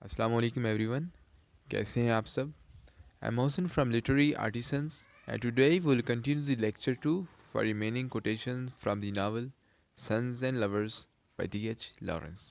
السلام علیکم every one, کیسے ہیں آپ سب؟ I am Mohsin from Literary Artisans and today we will continue the lecture 2 for remaining quotation from the novel Sons and Lovers by D.H. Lawrence.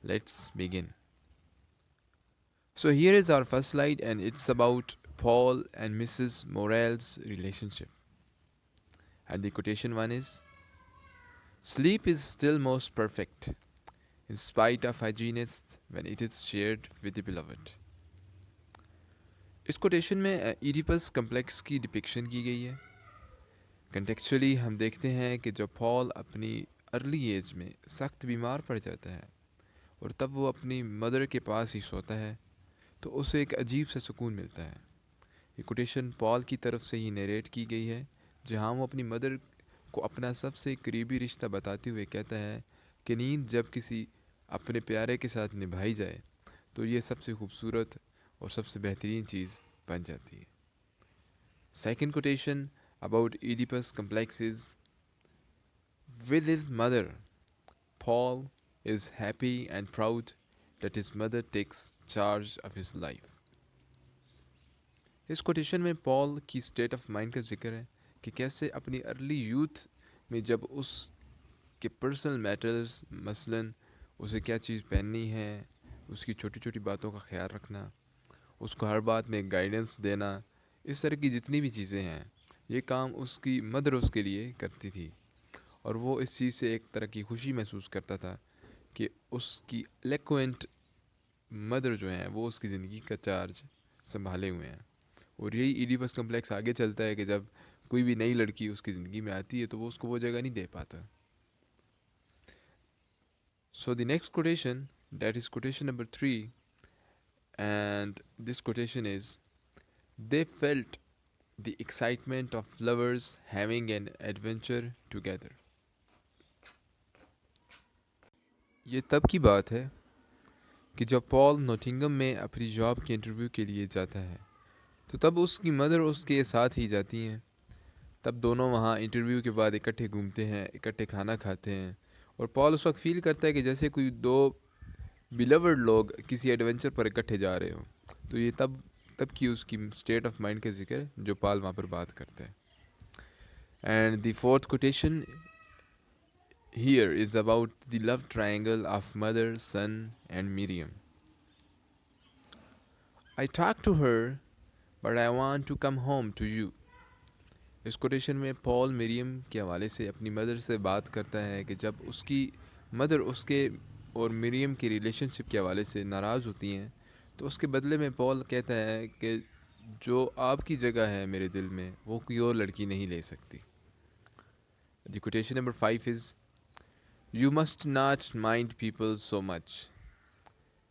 Let's begin. So here is our first slide and it's about Paul and Mrs. Morel's relationship. And the quotation one is, "Sleep is still most perfect in spite of hygienists when it is shared with the beloved." اس quotation میں Oedipus complex کی depiction کی گئی ہے. کنٹیکچولی ہم دیکھتے ہیں کہ جب پال اپنی ارلی ایج میں سخت بیمار پڑ جاتا ہے اور تب وہ اپنی مدر کے پاس ہی سوتا ہے تو اسے ایک عجیب سا سکون ملتا ہے. یہ کوٹیشن پال کی طرف سے ہی نیریٹ کی گئی ہے، جہاں وہ اپنی مدر کو اپنا سب سے قریبی رشتہ بتاتے ہوئے کہتا ہے کہ نیند جب کسی اپنے پیارے کے ساتھ نبھائی جائے تو یہ سب سے خوبصورت اور سب سے بہترین چیز بن جاتی ہے. Second quotation about Oedipus complex is, with his mother Paul is happy and proud that his mother takes charge of his life. اس کوٹیشن میں پال کی اسٹیٹ آف مائنڈ کا ذکر ہے کہ کیسے اپنی ارلی یوتھ میں جب اس کے پرسنل میٹرز، مثلاً اسے کیا چیز پہننی ہے، اس کی چھوٹی چھوٹی باتوں کا خیال رکھنا، اس کو ہر بات میں گائیڈنس دینا، اس طرح کی جتنی بھی چیزیں ہیں یہ کام اس کی مدر اس کے لیے کرتی تھی، اور وہ اس چیز سے ایک طرح کی خوشی محسوس کرتا تھا کہ اس کی الیکوینٹ مدر جو ہیں وہ اس کی زندگی کا چارج سنبھالے ہوئے ہیں. اور یہی ایڈیپس کمپلیکس آگے چلتا ہے کہ جب کوئی بھی نئی لڑکی اس کی زندگی میں آتی ہے تو وہ اس کو وہ جگہ نہیں دے پاتا. So the next quotation that is quotation number 3 and this quotation is, "They felt the excitement of lovers having an adventure together." یہ تب کی بات ہے کہ جب پال نوٹنگم میں اپنی جاب کے انٹرویو کے لیے جاتا ہے تو تب اس کی مدر اس کے ساتھ ہی جاتی ہیں. تب دونوں وہاں انٹرویو کے بعد اکٹھے گھومتے ہیں، اکٹھے کھانا کھاتے ہیں، اور پال اس وقت فیل کرتا ہے کہ جیسے کوئی دو بیلورڈ لوگ کسی ایڈونچر پر اکٹھے جا رہے ہوں. تو یہ تب کی اس کی اسٹیٹ آف مائنڈ کا ذکر ہے جو پال وہاں پر بات کرتا ہے. And the fourth quotation here is about the love triangle of mother, son and Miriam. I talk to her but I want to come home to you. اس کوٹیشن میں پال مریم کے حوالے سے اپنی مدر سے بات کرتا ہے کہ جب اس کی مدر اس کے اور مریم کی ریلیشن شپ کے حوالے سے ناراض ہوتی ہیں تو اس کے بدلے میں پال کہتا ہے کہ جو آپ کی جگہ ہے میرے دل میں وہ کوئی اور لڑکی نہیں لے سکتی. The quotation number 5 is, you must not mind people so much,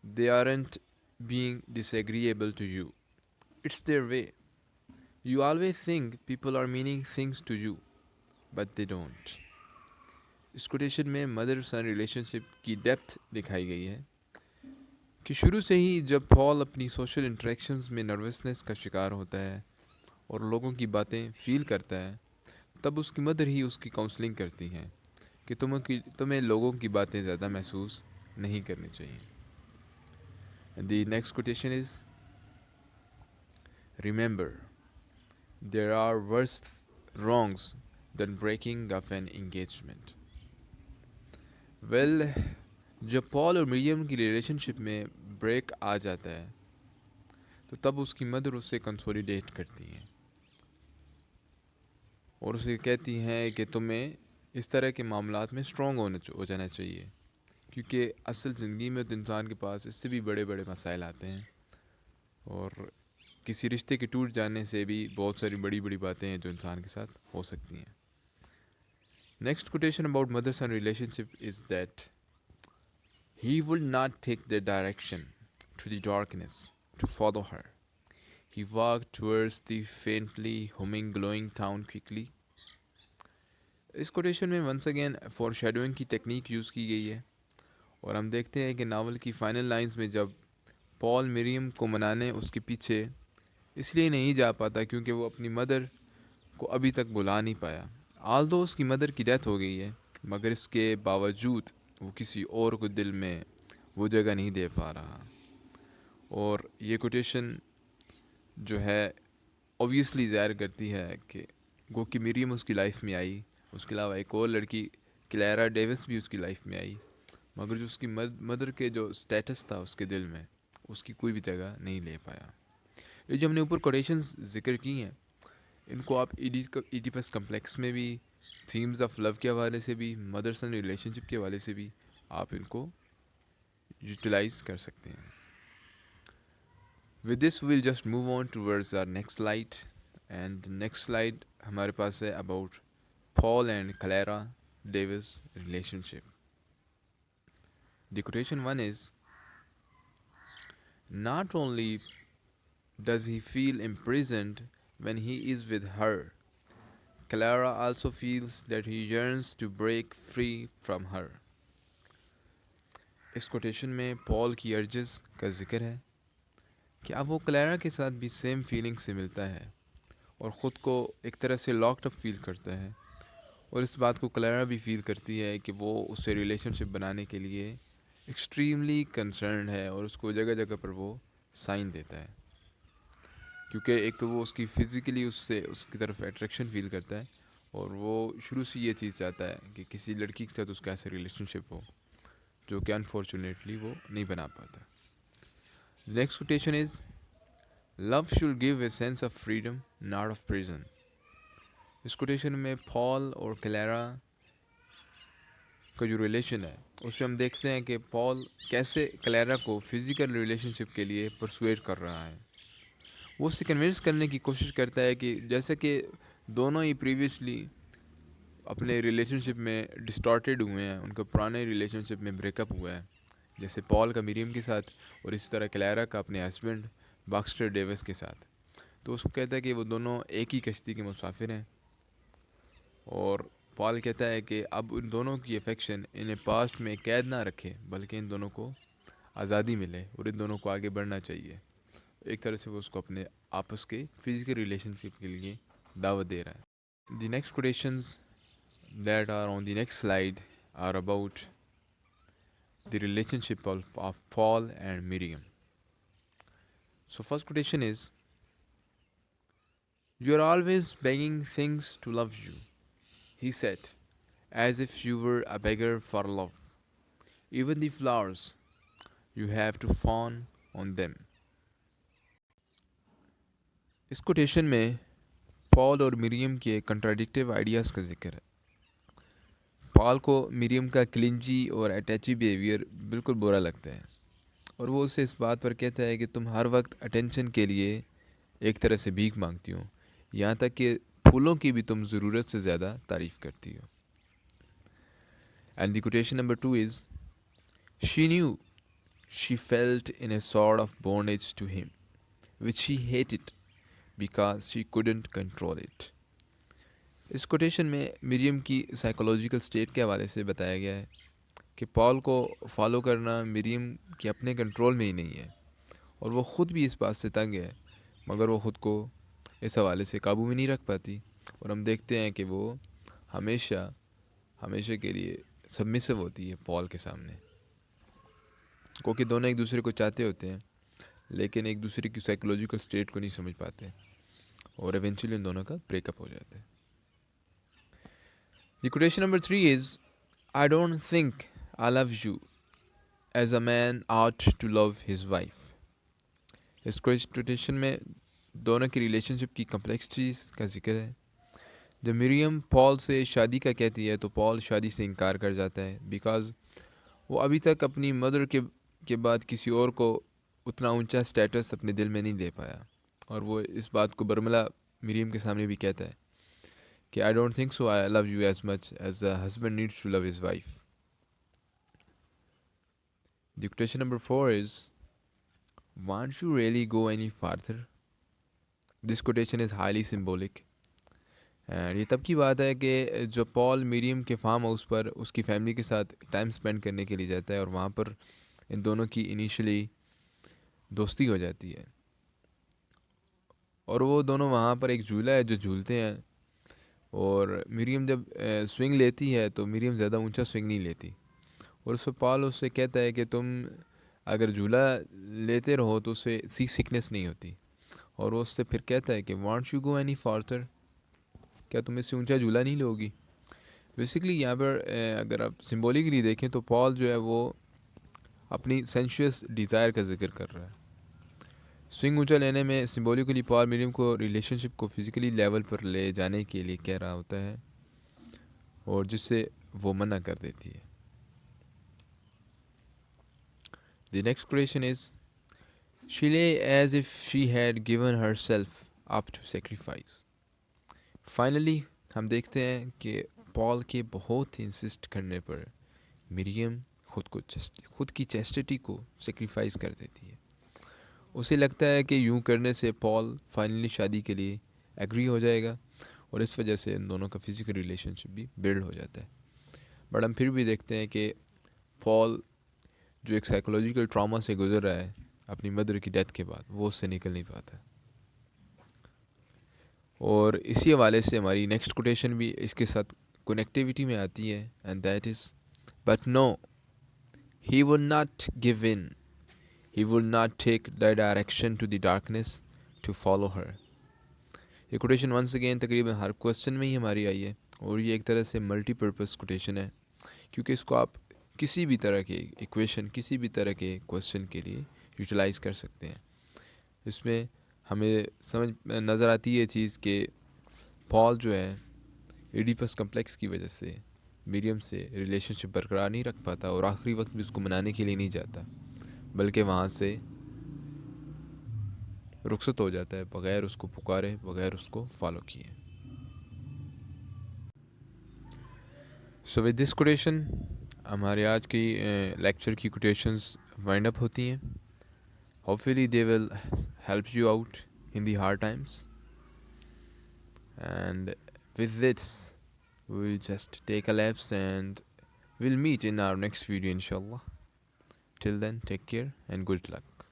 they aren't being disagreeable to you, it's their way. You always think people are meaning things to you, but they don't. اس quotation میں mother son relationship کی depth دکھائی گئی ہے کہ شروع سے ہی جب پال اپنی سوشل انٹریکشنز میں نروسنس کا شکار ہوتا ہے اور لوگوں کی باتیں فیل کرتا ہے تب اس کی مدر ہی اس کی کاؤنسلنگ کرتی ہیں کہ تمہیں لوگوں کی باتیں زیادہ محسوس نہیں کرنی چاہیے. دی next quotation is, remember there are worse wrongs than breaking of an engagement. well جب پال اور مریم کی ریلیشن شپ میں بریک آ جاتا ہے تو تب اس کی مدر اسے کنسولیڈیٹ کرتی ہیں اور اسے کہتی ہیں کہ تمہیں اس طرح کے معاملات میں اسٹرانگ ہو جانا چاہیے، کیونکہ اصل زندگی میں تو انسان کے پاس اس سے بھی بڑے بڑے مسائل آتے ہیں، اور کسی رشتے کے ٹوٹ جانے سے بھی بہت ساری بڑی بڑی باتیں ہیں جو انسان کے ساتھ ہو سکتی ہیں. Next quotation about mother son relationship is that he will not take the direction to the darkness to follow her, he walk towards the faintly humming glowing town quickly. اس کوٹیشن میں once again foreshadowing کی technique use کی گئی ہے، اور ہم دیکھتے ہیں کہ ناول کی فائنل لائنز میں جب پال مریم کو منانے اس کے پیچھے اس لیے نہیں جا پاتا کیونکہ وہ اپنی مدر کو ابھی تک بلا نہیں پایا. آلدو اس کی مدر کی ڈیتھ ہو گئی ہے مگر اس کے باوجود وہ کسی اور کو دل میں وہ جگہ نہیں دے پا رہا. اور یہ کوٹیشن جو ہے اوبویسلی ظاہر کرتی ہے کہ گو کہ مریم اس کی لائف میں آئی، اس کے علاوہ ایک اور لڑکی کلیرا ڈیوس بھی اس کی لائف میں آئی، مگر جو اس کی مدر کے جو سٹیٹس تھا اس کے دل میں، اس کی کوئی بھی جگہ نہیں لے پایا۔ یہ جو ہم نے اوپر کوٹیشنز ذکر کی ہیں، ان کو آپ ایڈیپس کمپلیکس میں بھی، تھیمز آف لو کے حوالے سے بھی، مدر سن ریلیشن شپ کے حوالے سے بھی آپ ان کو یوٹیلائز کر سکتے ہیں۔ With this we'll just move on towards our next slide, and next slide ہمارے پاس ہے about Paul and Calera Davis relationship. The quotation one is, not only does he feel imprisoned when he is with her, Calera also feels that he yearns to break free from her. اس quotation میں Paul کی urges کا ذکر ہے کہ اب وہ کلیرا کے ساتھ بھی سیم فیلنگ سے ملتا ہے اور خود کو ایک طرح سے لاکڈ اپ فیل کرتا ہے، اور اس بات کو کلیرا بھی فیل کرتی ہے کہ وہ اس سے ریلیشن شپ بنانے کے لیے ایکسٹریملی کنسرنڈ ہے، اور اس کو جگہ جگہ پر وہ سائن دیتا ہے، کیونکہ ایک تو وہ اس کی فزیکلی اس کی طرف اٹریکشن فیل کرتا ہے، اور وہ شروع سے یہ چیز چاہتا ہے کہ کسی لڑکی کے ساتھ اس کا ایسا ریلیشن شپ ہو، جو کہ انفارچونیٹلی وہ نہیں بنا پاتا۔ Next quotation is, love should give a sense of freedom not of prison. اس کوٹیشن میں پال اور کلیرا کا جو ریلیشن ہے اس میں ہم دیکھتے ہیں کہ پال کیسے کلیرا کو فزیکل ریلیشن شپ کے لیے پرسویٹ کر رہا ہے، وہ اسے کنونس کرنے کی کوشش کرتا ہے کہ جیسا کہ دونوں ہی پریویسلی اپنے ریلیشن شپ میں ڈسٹارٹیڈ ہوئے ہیں، ان کا پرانے ریلیشن شپ میں بریک اپ ہوا ہے، جیسے پال کا مریم کے ساتھ اور اس طرح کلیرا کا اپنے ہسبینڈ باکسٹر ڈیوس کے ساتھ، تو اس کو کہتا ہے کہ وہ دونوں ایک ہی کشتی کے مسافر ہیں، اور پال کہتا ہے کہ اب ان دونوں کی افیکشن انہیں پاسٹ میں قید نہ رکھے، بلکہ ان دونوں کو آزادی ملے اور ان دونوں کو آگے بڑھنا چاہیے۔ ایک طرح سے وہ اس کو اپنے آپس کے فزیکل ریلیشن شپ کے لیے دعوت دے رہا ہے۔ The next quotations that are on the next slide are about the relationship of Paul and Miriam. So first quotation is, you are always begging things to love you, he said, as if you were a beggar for love. Even the flowers, you have to fawn on them. اس quotation میں Paul اور مریم کے کنٹراڈکٹیو ideas کا ذکر ہے۔ پال کو مریم کا کلنجی اور اٹیچی بیہیویئر بالکل برا لگتا ہے، اور وہ اسے اس بات پر کہتا ہے کہ تم ہر وقت اٹینشن کے لیے ایک طرح سے بھیک مانگتی ہو، یہاں تک کہ پھولوں کی بھی تم ضرورت سے زیادہ تعریف کرتی ہو۔ And the quotation number 2 is, she knew she felt in a sort of bondage to him which she hated because she couldn't control it. اس کوٹیشن میں مریم کی سائیکولوجیکل سٹیٹ کے حوالے سے بتایا گیا ہے کہ پال کو فالو کرنا مریم کے اپنے کنٹرول میں ہی نہیں ہے، اور وہ خود بھی اس بات سے تنگ ہے، مگر وہ خود کو اس حوالے سے قابو میں نہیں رکھ پاتی، اور ہم دیکھتے ہیں کہ وہ ہمیشہ کے لیے سبمسو ہوتی ہے پال کے سامنے، کیونکہ دونوں ایک دوسرے کو چاہتے ہوتے ہیں لیکن ایک دوسرے کی سائیکولوجیکل سٹیٹ کو نہیں سمجھ پاتے، اور ایونچولی ان دونوں کا بریک اپ ہو جاتا ہے۔ The quotation number 3 is, I don't think I love you as a man ought to love his wife. Us quotation میں دونوں کی ریلیشن شپ کی کمپلیکسٹیز کا ذکر ہے۔ جب مریم پال سے شادی کا کہتی ہے تو پال شادی سے انکار کر جاتا ہے، بیکاز وہ ابھی تک اپنی مدر کے بعد کسی اور کو اتنا اونچا سٹیٹس اپنے دل میں نہیں دے پایا، اور وہ اس بات کو برملا مریم کے سامنے بھی کہتا ہے کہ I don't think so I love you as much as a husband needs to love his wife. The quotation number 4 is, won't you really go any farther? This quotation is highly symbolic. And یہ تب کی بات ہے کہ جو پال مریم کے farm house پر اس کی family کے ساتھ ٹائم سپینڈ کرنے کے لیے جاتا ہے، اور وہاں پر ان دونوں کی انیشلی دوستی ہو جاتی ہے، اور وہ دونوں وہاں پر ایک جھولا ہے جو جھولتے ہیں، اور مریم جب سوئنگ لیتی ہے تو مریم زیادہ اونچا سوئنگ نہیں لیتی، اور اس پہ پال اس سے کہتا ہے کہ تم اگر جھولا لیتے رہو تو اسے سی سکنس نہیں ہوتی، اور وہ اس سے پھر کہتا ہے کہ وانٹ یو گو اینی فارتر، کیا تم اس سے اونچا جھولا نہیں لوگی؟ بیسکلی یہاں پر اگر آپ سمبولکلی دیکھیں تو پال جو ہے وہ اپنی سینشوس ڈیزائر کا ذکر کر رہا ہے. سوئنگ اونچا لینے میں سمبولکلی پال مریم کو ریلیشن شپ کو فزیکلی لیول پر لے جانے کے لیے کہہ رہا ہوتا ہے، اور جس سے وہ منع کر دیتی ہے. دی next quotation is she lay as if she had given herself up to sacrifice. Finally ہم دیکھتے ہیں کہ پال کے بہت انسسٹ کرنے پر مریم خود کی چیسٹٹی کو سیکریفائز کر دیتی ہے. اسے لگتا ہے کہ یوں کرنے سے پال فائنلی شادی کے لیے ایگری ہو جائے گا، اور اس وجہ سے ان دونوں کا فزیکل ریلیشن شپ بھی بلڈ ہو جاتا ہے. بٹ ہم پھر بھی دیکھتے ہیں کہ پال جو ایک سائیکولوجیکل ٹراما سے گزر رہا ہے اپنی مدر کی ڈیتھ کے بعد، وہ اس سے نکل نہیں پاتا. اور اسی حوالے سے ہماری نیکسٹ کوٹیشن بھی اس کے ساتھ کنیکٹیوٹی میں آتی ہے، and that is but no he will not give in, he will not take the direction to the darkness to follow her. یہ کوٹیشن ونس اگین تقریباً ہر کویسچن میں ہی ہماری آئی ہے، اور یہ ایک طرح سے ملٹی پرپز کوٹیشن ہے، کیونکہ اس کو آپ کسی بھی طرح کے ایکویشن، کسی بھی طرح کے کویسچن کے لیے یوٹیلائز کر سکتے ہیں. اس میں ہمیں سمجھ نظر آتی ہے یہ چیز کہ پال جو ہے ایڈیپس کمپلیکس کی وجہ سے مریم سے ریلیشن شپ برقرار نہیں رکھ پاتا، اور آخری وقت بھی اس کو منانے کے لیے نہیں جاتا، بلکہ وہاں سے رخصت ہو جاتا ہے بغیر اس کو پکارے، بغیر اس کو فالو کیے. سو ود دس کوٹیشن ہمارے آج کی لیکچر کی کوٹیشنز وائنڈ اپ ہوتی ہیں. Hopefully they will help you out in the hard times. And with this, we'll just take a lapse and we'll meet in our next video inshallah. Till then, take care and good luck.